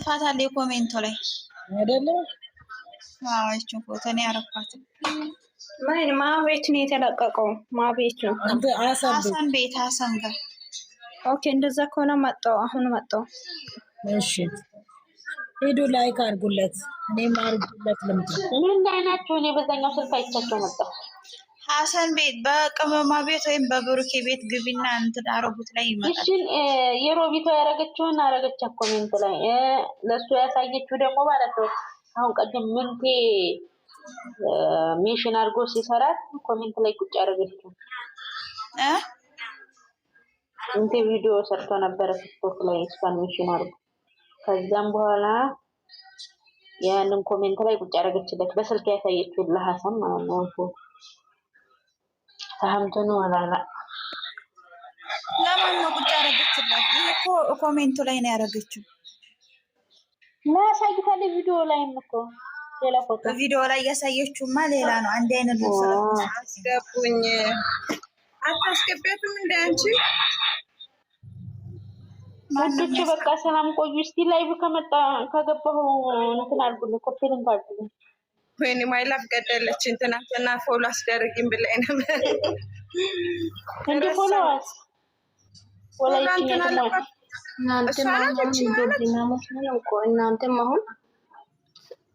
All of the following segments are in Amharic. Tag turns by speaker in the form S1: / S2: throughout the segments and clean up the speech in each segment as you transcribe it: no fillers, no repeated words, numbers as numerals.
S1: ለጥፋታለሁ ኮሜንት ላይ
S2: አይደለ?
S1: አዎ እቺ ፎቶ ነው ያረኳት።
S3: ማቤት ነው የተለቀቀው? ማቤት ነው
S2: አንተ
S1: ሀሰን ቤት ሀሰን ጋር።
S3: ኦኬ እንደዛ ከሆነ መጣው። አሁን መጣው።
S2: እሺ ሄዱ ላይክ አድርጉለት። እኔም አድርጉለት። ልምጣ
S4: ምን ላይ ናቸው? እኔ በዛኛው ስልክ አይቻቸው መጣሁ።
S1: ሀሰን ቤት በቅመማ ቤት ወይም በብሩኬ ቤት ግቢና እንትን አረጉት ላይ ይመጣል።
S4: እሺ የሮቢቷ ያረገችውን አረገች ኮሜንት ላይ ለሱ ያሳየችው ደግሞ ማለት ነው። አሁን ቀደም ምንቴ ሜሽን አድርጎ ሲሰራት ኮሜንት ላይ ቁጭ ያረገችው እንት ቪዲዮ ሰርቶ ነበር ቲክቶክ ላይ ስፓን ሜሽን አድርጎ ከዛም በኋላ ያንን ኮሜንት ላይ ቁጭ ያረገችለት በስልክ ያሳየችው ለሐሰን ማለት ነው። ታምተኑ ወላላ
S1: ለማን ነው ቁጭ ያረገችለት? ይሄ እኮ ኮሜንቱ ላይ ነው ያረገችው።
S4: ማሳይታለ ቪዲዮ ላይ እኮ ሌላ ፎቶ
S1: ቪዲዮ ላይ ያሳየችውማ ሌላ ነው። አንድ አይነት ነው
S3: አስገቡኝ። አታስገቢያትም እንደ አንቺ
S4: ማንቺ በቃ ሰላም ቆዩ። እስቲ ላይቭ ከመጣ ከገባሁ እንትን አድርጉልኝ፣ ኮፒሊንግ አድርጉልኝ።
S3: ወይኔ ማይ ላፍ ገደለች። እንትናንተና ፎሎ አስደርግኝ ብለኝ ነበር
S4: እንዴ ፎሎዋስ ወላይኛ ነው
S3: እናንተ አሁን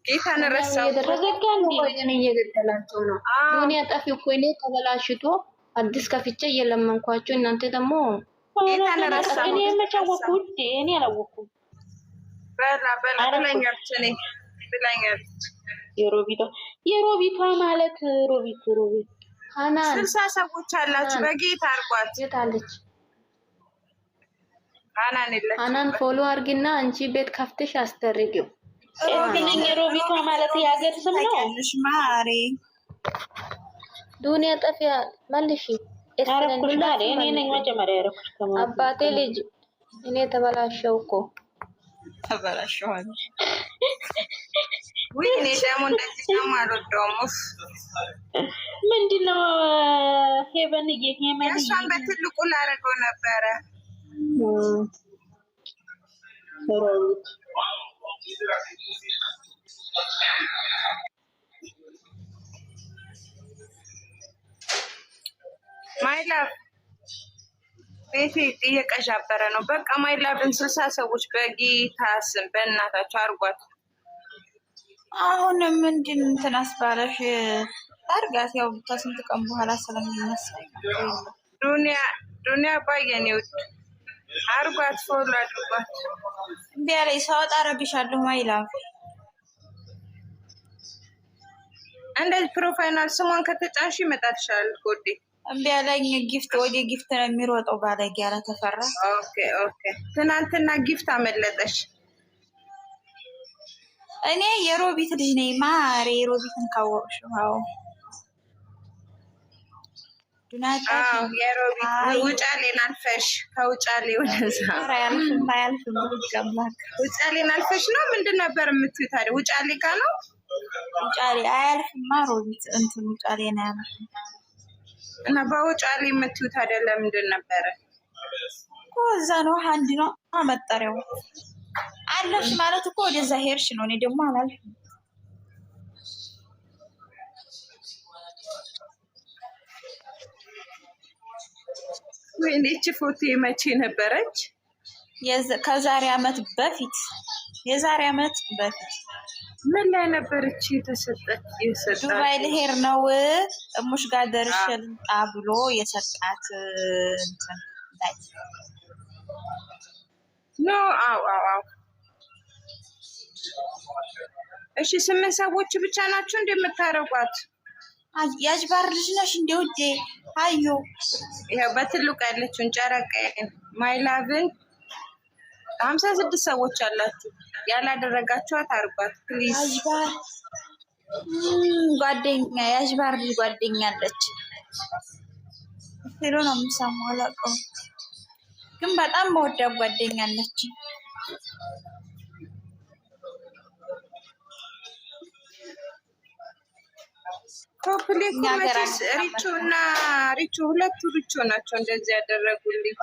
S3: ጌታን ረሳው
S4: ተዘጋን
S5: ወይኔ እየገደላቸው ነው። ዱንያ ጠፊ እኮ እኔ ተበላሽቶ አዲስ ከፍቼ እየለመንኳቸው እናንተ ደግሞ
S3: ጌታን ረሳው።
S4: እኔ መቻወኩት እኔ አላወኩም።
S3: በላ ብላኛለች። እኔ ብላኛለች።
S4: የሮቢቷ ማለት ሮቢት
S5: ሃናን
S3: 60 ሰዎች አላችሁ። በጌታ አርጓት
S5: የታለች
S3: ሃናን
S5: ፎሎ አርግና አንቺ ቤት ከፍተሽ አስተርጊው።
S4: የሮቢቷ ማለት ያገር ስም ነው።
S1: ታውቂያለሽ ማሪ
S5: ዱንያ ጠፊያ መልሺ
S4: አረኩላለ እኔ ነኝ መጀመሪያ ያረኩሽ ከማለት
S5: አባቴ ልጅ እኔ ተበላሸው እኮ
S1: ተበላሽዋል።
S3: ወይ እኔ ደግሞ እንደዚህ ነው አልወደውም።
S4: ምንድነው ሄቨን
S3: እሷን በትልቁ ላደርገው ነበረ። ማይላቭ ቤቴ እየቀዣበረ ነው። በቃ ማይላቭን 60 ሰዎች በጌታ ስም በእናታቸው አርጓት።
S1: አሁን ምንድን እንትን አስባለሽ አርጋት። ያው ከስንት ቀን በኋላ ስለሚነሳ ዱንያ ባየኔ ውድ አርጓት፣ ፎሎ አድርጓት። እምቢ አለኝ። ሳወጣ አረግሻለሁ ማይላቭ። እንደዚህ ፕሮፋይናል ስሟን ከተጫንሽ ይመጣልሻል ጎዴ። እምቢ አለኝ። ጊፍት ወደ ጊፍት ነው የሚሮጠው ባለጌ ያለ ተፈራ። ኦኬ ትናንትና ጊፍት አመለጠሽ። እኔ የሮቢት ልጅ ነኝ ማሬ። ሮቢትን ካወቅሽ አዎ ዱናታ የሮቢት ውጫሌን አልፈሽ ከውጫሌ ወደዛ አያልፍም ውጫሌን አልፈሽ ነው። ምንድን ነበር የምትይው ታዲያ? ውጫሌ ጋ ነው ውጫሌ አያልፍማ። ሮቢት እንትን ውጫሌ ነው ያልፍም እና በውጫሌ የምትይው ታዲያ ለምንድን ነበረ እኮ? እዛ ነው አንድ ነው መጠሪያው። አለፍሽ ማለት እኮ ወደዛ ሄድሽ ነው። እኔ ደግሞ አላልፍም። ወይኔ እቺ ፎቶ መቼ ነበረች? ከዛሬ አመት በፊት የዛሬ አመት በፊት ምን ላይ ነበረች የተሰጠች? ዱባይ ልሄድ ነው እሙሽ ጋር ደርሼ ልምጣ ብሎ የሰጣት እንትን ላይ ነው። አዎ እሺ 8 ሰዎች ብቻ ናቸው እንደምታረጓት? ያጅባር ልጅ ነሽ እንዴ ውዴ? አዩ ያው በትልቁ ያለችውን ጨረቃ ማይላቭን 56 ሰዎች አላችሁ። ያላደረጋችኋት አርጓት ፕሊዝ። ያጅባር ጓደኛ ያጅባር ልጅ ጓደኛ አለች። ሄሎ ነው የምሰማው አላውቀውም፣ ግን በጣም መወዳት ጓደኛ አለች። ቶፕሌክ መቼስ ሪቹ ሁለቱ ሪቹ ናቸው እንደዚህ ያደረጉልኝ።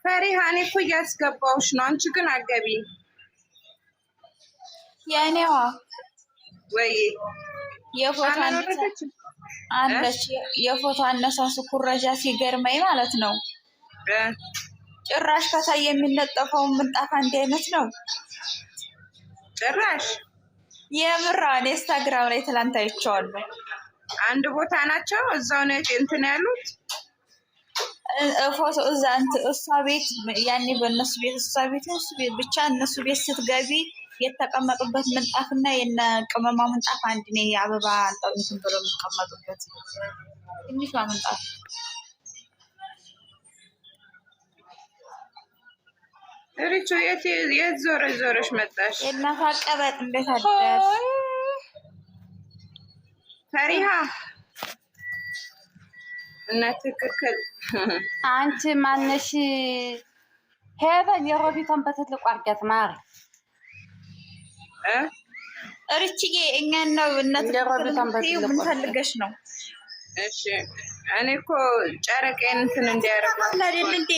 S1: ፈሪሃ እኔ እኮ እያስገባሁሽ ነው። አንቺ ግን አገቢ
S6: የእኔዋ
S1: ወይ
S6: የፎቶ አለች። የፎቶ አነሳሱ ኩረጃ ሲገርመኝ ማለት ነው። ጭራሽ ከታይ የሚነጠፈው ምንጣፍ አንድ አይነት ነው።
S1: ጭራሽ
S6: የምራ ኢንስታግራም ላይ ትላንት አይቼዋለሁ።
S1: አንድ ቦታ ናቸው። እዛው ነው እንትን ያሉት
S6: ፎቶ እዛ እሷ ቤት ያኔ በእነሱ ቤት እሷ ቤት ብቻ እነሱ ቤት ስትገቢ የተቀመጡበት ምንጣፍና የነ ቅመማ ምንጣፍ አንድ ነው። የአበባ እንትን ብሎ የሚቀመጡበት ትንሿ ምንጣፍ
S1: ሪቹ የት ዞረሽ መጣሽ?
S6: የእናቷ ቀበጥ እንዴት አደረሽ?
S1: ፈሪሃ እና ትክክል
S7: አንቺ ማነሽ? ሄበን የሮቢቷን በትልቁ አድርጊያት ማሪ
S6: ሪችዬ እኛን ነው ምን ፈልገሽ ነው?
S1: እሺ እኔ እኮ ጨረቄን እንትን እንዲያደርጉ
S6: አይደል እንዴ?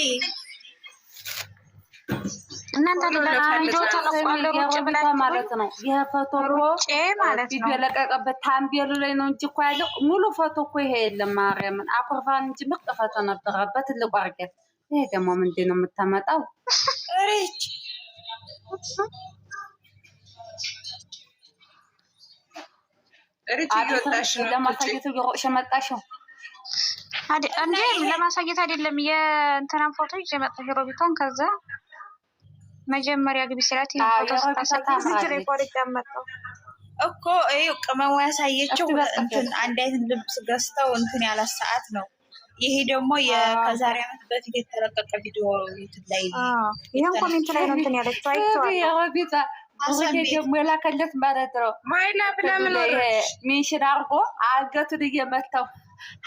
S7: እናንተ ቪዲዮ ተለቋል ሩጭ ብላ ማለት ነው። ይሄ ፎቶ ቪዲዮ የለቀቀበት ታምቤሉ ላይ ነው እንጂ እኮ ያለው ሙሉ ፎቶ እኮ ይሄ የለም። ማርያምን አኩርፋን እንጂ ምርጥ ፎቶ ነበረበት ትልቁ አድርጊያት። ይሄ ደግሞ ምንድን ነው የምታመጣው?
S6: ሪች
S1: እየወጣሽ ነው
S7: ለማሳየት እየሮጥሽ መጣሽው
S8: እንዴ? ለማሳየት አይደለም የእንትናን ፎቶ ይዤ መጣሁ ሮቢቷን። ከዛ መጀመሪያ ግቢ ስላት ፎቶ ስታሳይ ቆርጬ መጣሁ
S6: እኮ ይኸው ቅመሙ ያሳየችው እንትን አንድ አይነት ልብስ ገዝተው እንትን ያለ ሰዓት ነው። ይሄ ደግሞ ከዛሬ ዓመት በፊት የተለቀቀ ቪዲዮ ላይ
S8: ይሄን ኮሜንት ላይ ነው እንትን ያለችው አይቼዋለሁ።
S7: አሰንዴ ደግሞ የላከለት ማለት ነው።
S1: ማይላ ብለምን
S7: ሚንሽን አርጎ አንገቱን እየመታው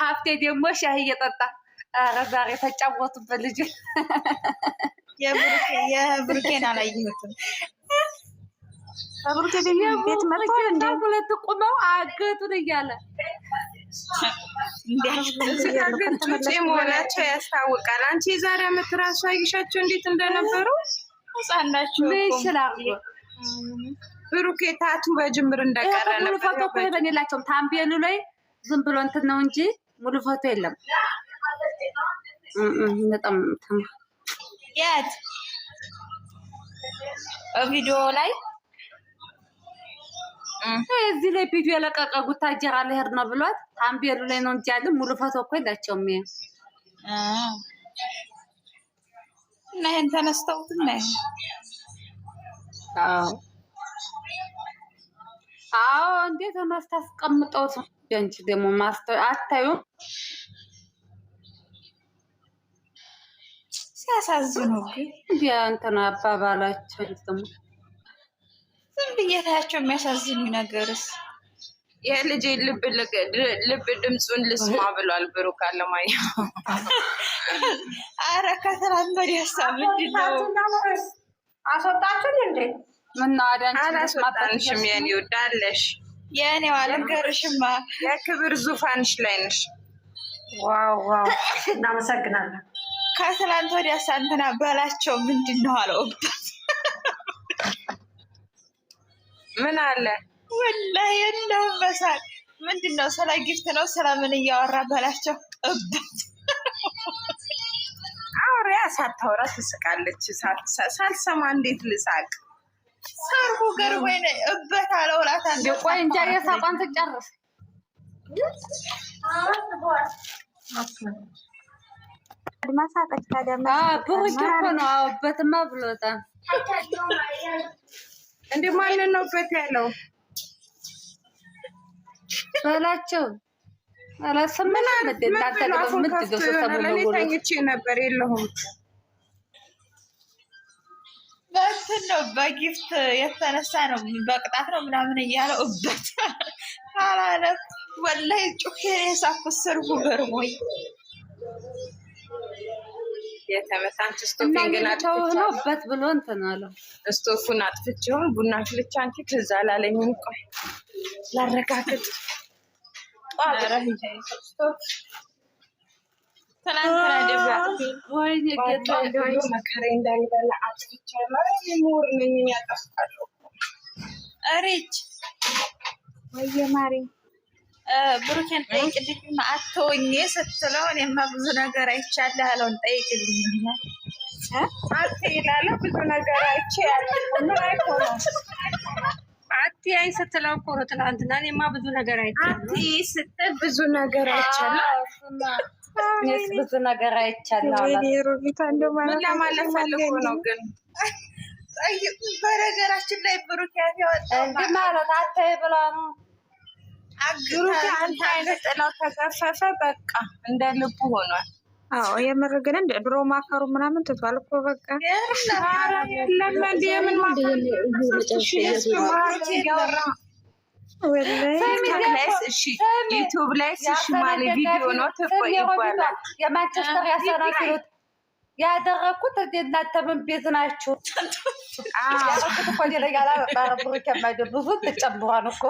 S7: ሀብቴ ደግሞ ሻይ እየጠጣ ኧረ ዛሬ ተጫወቱበት ልጅ
S6: የብሩኬን አላየሁትም።
S8: በብሩኬ ቤት መጥቶ እንደ
S7: ሁለት ቁመው አንገቱን እያለ
S1: መሆናቸው ያስታውቃል። አንቺ የዛሬ ዓመት ራሱ አይሻቸው እንዴት እንደነበሩ
S6: ህጻናችሁ
S7: ሚንሽን አርጎ
S1: ብሩኬ ታቱ በጅምር እንደቀረ
S7: ነበር። ሙሉ ፎቶ እኮ ይሄን የላቸውም። ታምቤሉ ላይ ዝም ብሎ እንትን ነው እንጂ ሙሉ ፎቶ የለም። በጣም
S6: የት ቪዲዮ ላይ
S7: እዚህ ላይ ቪዲዮ የለቀቀ ጉታጀራ ልሄድ ነው ብሏት ታምቤሉ ላይ ነው እንጂ ያለ ሙሉ ፎቶ እኮ የላቸውም።
S6: እና ይሄን ተነስተውት ነው።
S7: አዎ እንዴት ነው ታስቀምጠው? አንቺ ደግሞ ማስተው አታዩም?
S6: ሲያሳዝኑ
S7: ግን እንትን አባባላቸው ደግሞ
S6: ዝም ብዬ ታያቸው የሚያሳዝኑ ነገርስ
S1: የልጄ ልብ ድምፁን ልስማ ብሏል ብሩክ አለማየሁ።
S6: ኧረ ከትናንት ወዲያ ምንድን ነው
S8: አስወጣችሁኝ እንዴ?
S7: ምነው አዳንቺ
S1: አላስወጣንሽም? የኔ ወዳለሽ
S6: የኔዋ ልንገርሽማ
S1: የክብር ዙፋንሽ ላይ ነሽ።
S8: ዋው ዋው እናመሰግናለን።
S6: ከትናንት ወዲያ እንትና በላቸው ምንድን ነው አለውበት
S1: ምን አለ
S6: ወላሂ እንደው በሳቅ ምንድን ነው ስለ ጊፍት ነው ስለምን እያወራ በላቸው እበት
S1: አውሪያ ሳታወራ ትስቃለች። ሳልሰማ እንዴት ልሳቅ?
S6: ሰርቡ ገርሞኝ ነው እበት አለውላት አንዴ
S7: ቆይ እንጃ የሳቋን ትጨርስ
S8: ማሳቀች ታዲያ
S7: ብሩክ እኮ ነው አውበትማ ብሎታል።
S1: እንደ ማንን ነው በት ያለው
S7: በላቸው አላሰማና ለደንታተ ምን
S1: ተኝቼ ነበር የለሁም።
S6: በእንትን ነው በጊፍት የተነሳ ነው በቅጣት ነው ምናምን እያለው እበት አላለም። ወላሂ ጩኬ የሳኩት ሰርጉ ገርሞኝ
S1: የተመታንች ስቶፊን ግን
S7: አጥፍቼበት ብሎ እንትን አለው።
S1: ስቶፉን አጥፍቼው ቡና ፍልቻ አንቺ ትዝ አላለኝም። ቆይ ላረጋግጥ።
S6: ትናንትና ደብላ
S7: ወይኔ ጌታ
S3: መከሬ እንዳይበላ አጥፍቻለሁ። ሙር ነኝ ያጠፋለሁ።
S6: እሬች
S8: ወየ ማሪ
S6: ብሩኬን ጠይቅልኝ አትወኝ ስትለው እኔማ ብዙ ነገር አይቻለሁ አለውን ጠይቅልኝ
S3: አት ይላል ብዙ ነገር አይቼ ያለው ምን አይሆንም።
S7: አትያይ ስትለው እኮ ነው ትናንትና። እኔማ ብዙ ነገር አይቻለሁ።
S3: አት ስትል ብዙ ነገር አይቻለሁ።
S7: እኔስ ብዙ ነገር አይቻለሁ አላት።
S8: ሮቢታ እንደው
S3: ምን ለማለት ፈልጎ ነው ግን?
S6: በነገራችን ላይ ብሩኬ ያወጣው
S7: እንዲህ ማለት አታይ ብላ ነው።
S3: ብሩኬ አንተ አይነት ጥላው ተገፈፈ በቃ እንደ ልቡ ሆኗል።
S8: አዎ የምር ግን እንደ ድሮ ማፈሩ ምናምን ትቷል እኮ በቃ
S3: ለምን የምን ዩቱብ ላይ እሺ ማለት ቪዲዮ ነው ተቆይ ይባላል።
S7: የማንቸስተር ያሰናክሉት ያደረኩት እናንተ ምን ቤት ናችሁ? ያደረኩት እኮ ሌላ ብሩኬ የማይደው ብዙ ተጨምሯል እኮ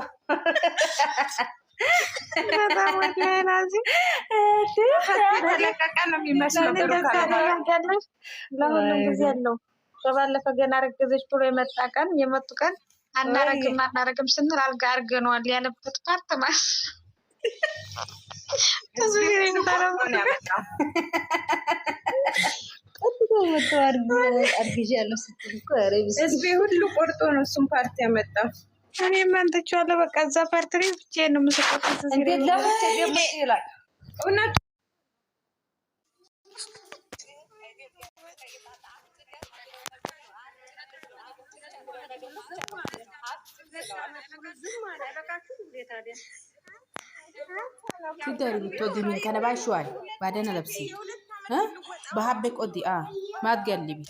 S3: ተለቀቀ ነው የሚመስለው።
S8: ለሁሉም ጊዜ አለው። በባለፈ ገና ረገዘች ብሎ የመጣ ቀን የመጡ ቀን አናረግም ስንል አልጋ አርገነዋል ያለበት ፓርት ማለት
S3: ህዝቤ ሁሉ ቆርጦ ነው እሱም ፓርቲ ያመጣው።
S8: እኔ መንተቻለሁ በቃ እዛ ፓርቲ ላይ ብቻዬን ነው የምስቀጥለው።
S7: እንዴት ለምን ደግሞ ይላል
S3: እውነት
S9: تقدري بتودي من كنباي شوي بعدين لبسي ها بحبك قدي ما تقلبي